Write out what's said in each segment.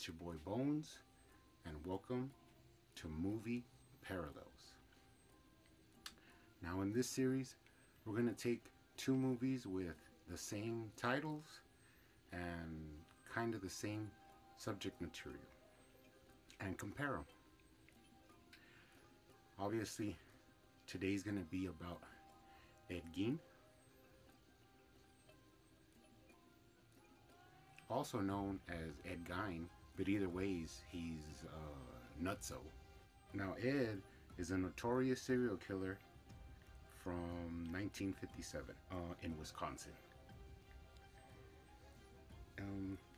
It's your boy Bones, and welcome to Movie Parallels. Now, in this series, we're going to take two movies with the same titles and kind of the same subject material and compare them. Obviously, today's going to be about Ed Gein, also known as Ed Gein, but either ways, he's nutso. Now, Ed is a notorious serial killer from 1957 in Wisconsin.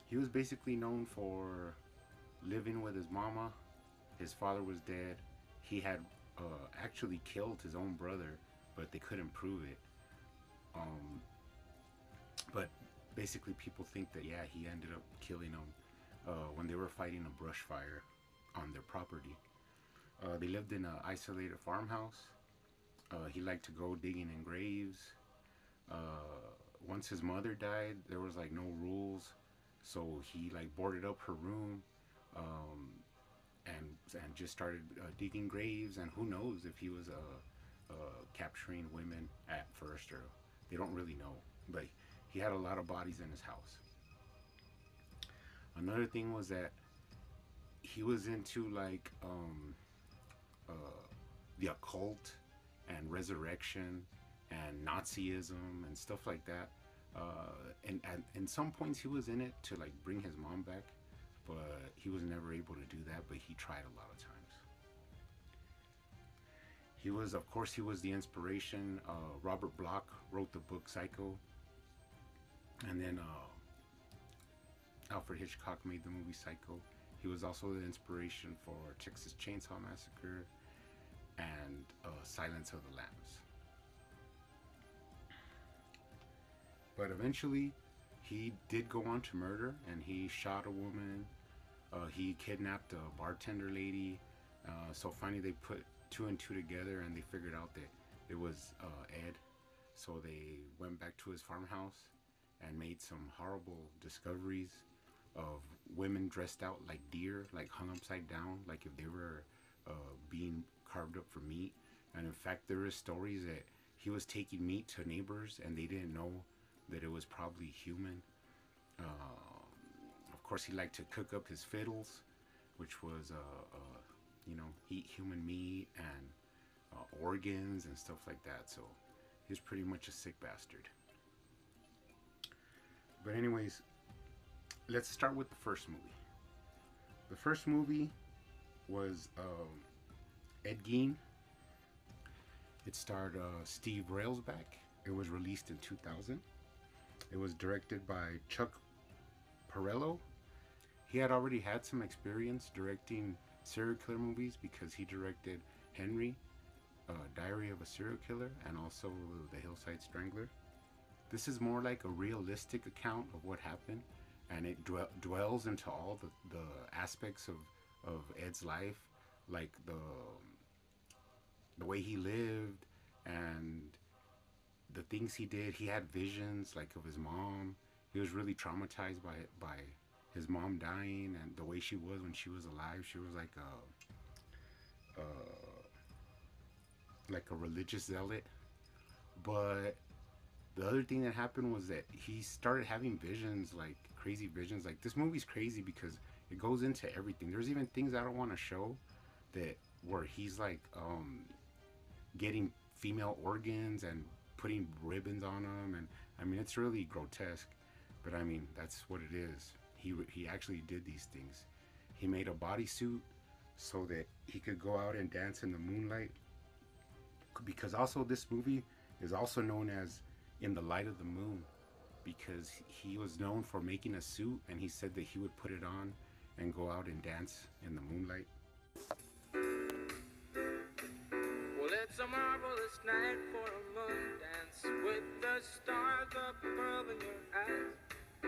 He was basically known for living with his mama. His father was dead. He had actually killed his own brother, but they couldn't prove it. But basically, people think that yeah, he ended up killing him when they were fighting a brush fire on their property. They lived in an isolated farmhouse. He liked to go digging in graves. Once his mother died, there was like no rules, so he like boarded up her room and just started digging graves. And who knows if he was capturing women at first, or they don't really know, but he had a lot of bodies in his house. Another thing was that he was into like the occult and resurrection and Nazism and stuff like that. And in some points he was in it to like bring his mom back, but he was never able to do that, but he tried a lot of times. He was, of course, he was the inspiration. Robert Bloch wrote the book Psycho, and then Alfred Hitchcock made the movie Psycho. He was also the inspiration for Texas Chainsaw Massacre and Silence of the Lambs. But eventually, he did go on to murder, and he shot a woman. He kidnapped a bartender lady. So finally, they put two and two together, and they figured out that it was Ed. So they went back to his farmhouse and made some horrible discoveries of women dressed out like deer, like hung upside down, like if they were being carved up for meat. And in fact, there is stories that he was taking meat to neighbors and they didn't know that it was probably human. Of course, he liked to cook up his fiddles, which was eat human meat and organs and stuff like that. So he's pretty much a sick bastard. But anyways, let's start with the first movie. The first movie was Ed Gein. It starred Steve Railsback. It was released in 2000. It was directed by Chuck Perrello. He had already had some experience directing serial killer movies because he directed Henry, Diary of a Serial Killer, and also The Hillside Strangler. This is more like a realistic account of what happened, and it dwells into all the aspects of Ed's life, like the way he lived and the things he did. He had visions like of his mom. He was really traumatized by his mom dying and the way she was when she was alive. She was like a religious zealot. But the other thing that happened was that he started having visions, like crazy visions. Like, this movie's crazy because it goes into everything. There's even things I don't want to show that where he's like getting female organs and putting ribbons on them, and I mean, it's really grotesque, but I mean, that's what it is. He actually did these things. He made a bodysuit so that he could go out and dance in the moonlight, because also this movie is also known as In the Light of the Moon, because he was known for making a suit, and he said that he would put it on and go out and dance in the moonlight. Well, it's a marvelous night for a moon dance with the stars up above in your eyes. A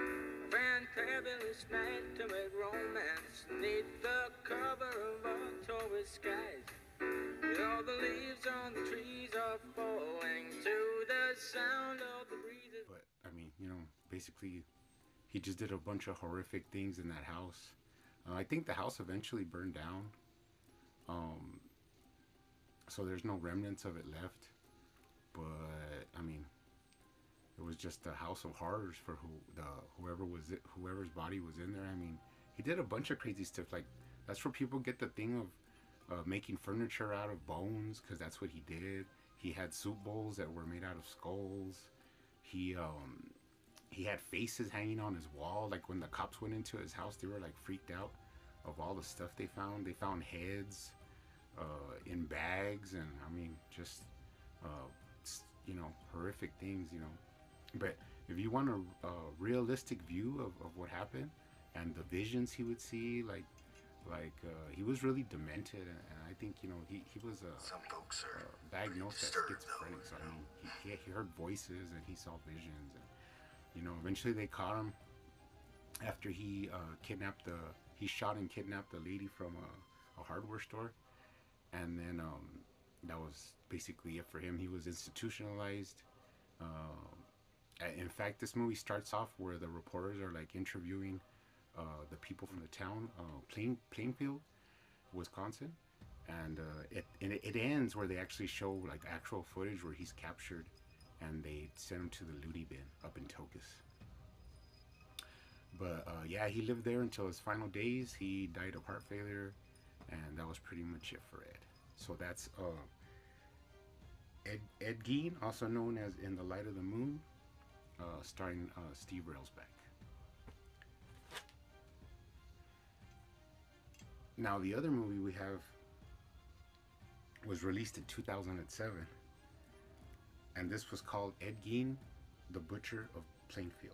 fantabulous night to make romance neath the cover of October skies. You know, the leaves on the trees are falling to the sound of the breezes. But I mean, basically, he just did a bunch of horrific things in that house. I think the house eventually burned down, um, so there's no remnants of it left. But I mean, it was just a house of horrors for whoever's body was in there. I mean, he did a bunch of crazy stuff. Like that's where people get the thing of making furniture out of bones, because that's what he did. He had soup bowls that were made out of skulls. He he had faces hanging on his wall. Like when the cops went into his house, they were like freaked out of all the stuff they found. They found heads in bags, and I mean, just uh, horrific things. But if you want a realistic view of what happened and the visions he would see, he was really demented, and I think he was Some folks are diagnosed as disturbed, schizophrenic. So though, I mean, he heard voices and he saw visions, and eventually they caught him after he shot and kidnapped the lady from a hardware store, and then that was basically it for him. He was institutionalized. In fact, this movie starts off where the reporters are like interviewing the people from the town, Plainfield, Wisconsin, and it ends where they actually show like actual footage where he's captured, and they send him to the Looney bin up in Tokus. But yeah, he lived there until his final days. He died of heart failure, and that was pretty much it for Ed. So that's Ed Gein, also known as In the Light of the Moon, starring Steve Railsback. Now, the other movie we have was released in 2007, and this was called Ed Gein, the Butcher of Plainfield.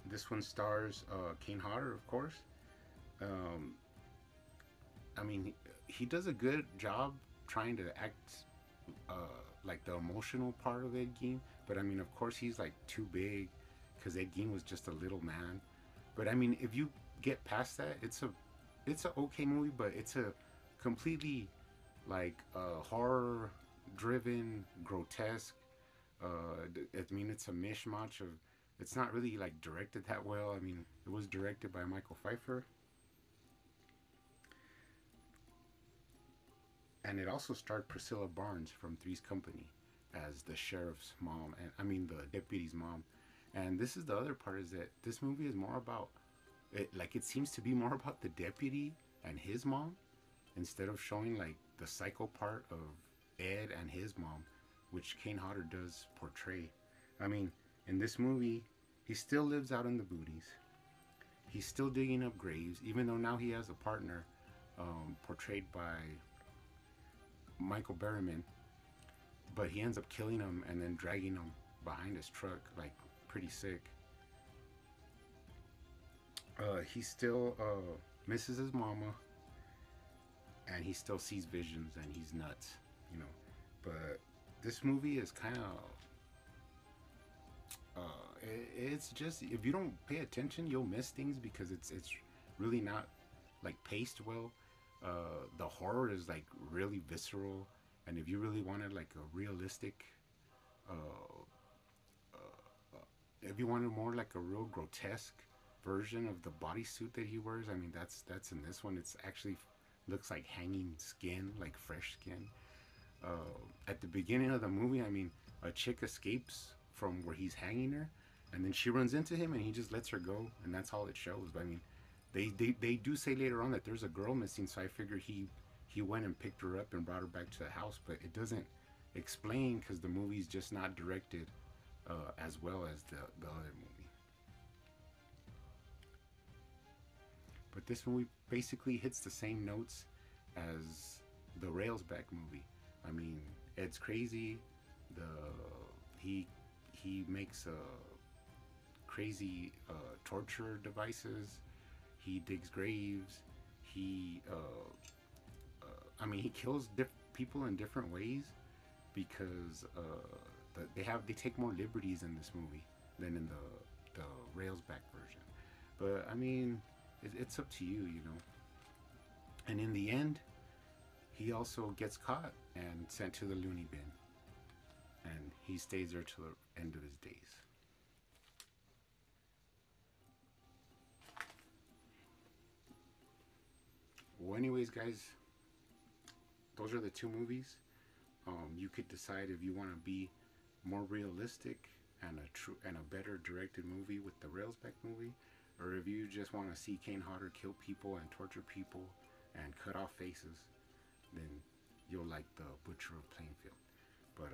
This one stars Kane Hodder, of course. I mean, he does a good job trying to act like the emotional part of Ed Gein, but I mean, of course, he's like too big because Ed Gein was just a little man. But I mean, if you get past that, it's a okay movie, but it's a completely like horror driven, grotesque. I mean, it's a mishmash of. It's not really like directed that well. I mean, it was directed by Michael Pfeiffer, and it also starred Priscilla Barnes from Three's Company as the sheriff's mom, and I mean the deputy's mom. And this is the other part, is that this movie is more about it. Like, it seems to be more about the deputy and his mom, instead of showing like the psycho part of Ed and his mom, which Kane Hodder does portray. I mean, in this movie, he still lives out in the booties. He's still digging up graves, even though now he has a partner, portrayed by Michael Berryman. But he ends up killing him and then dragging him behind his truck, like pretty sick. He still misses his mama, and he still sees visions, and he's nuts. But this movie is kind of it's just, if you don't pay attention, you'll miss things, because it's really not like paced well. The horror is like really visceral, and if you really wanted like a realistic, uh, if you wanted more like a real grotesque version of the bodysuit that he wears, I mean, that's in this one. It's actually looks like hanging skin, like fresh skin. At the beginning of the movie, I mean, a chick escapes from where he's hanging her, and then she runs into him, and he just lets her go, and that's all it shows. But I mean, they do say later on that there's a girl missing, so I figure he went and picked her up and brought her back to the house, but it doesn't explain, because the movie's just not directed as well as the other movie. But this movie basically hits the same notes as the Railsback movie. I mean, Ed's crazy. He makes crazy torture devices. He digs graves. I mean, he kills people in different ways, because they take more liberties in this movie than in the Railsback version. But I mean, it's up to you. And in the end, he also gets caught and sent to the loony bin, and he stays there till the end of his days. Well, anyways, guys, those are the two movies. You could decide if you want to be more realistic and a better directed movie with the Railsback movie, or if you just want to see Kane Hodder kill people and torture people and cut off faces, then you'll like the Butcher of Plainfield. But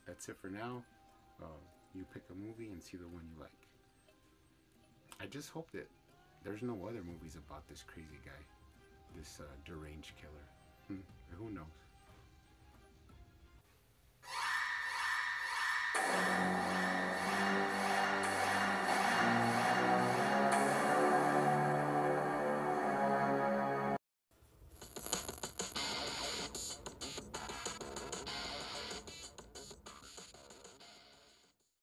that's it for now. You pick a movie and see the one you like. I just hope that there's no other movies about this crazy guy, this deranged killer. Who knows?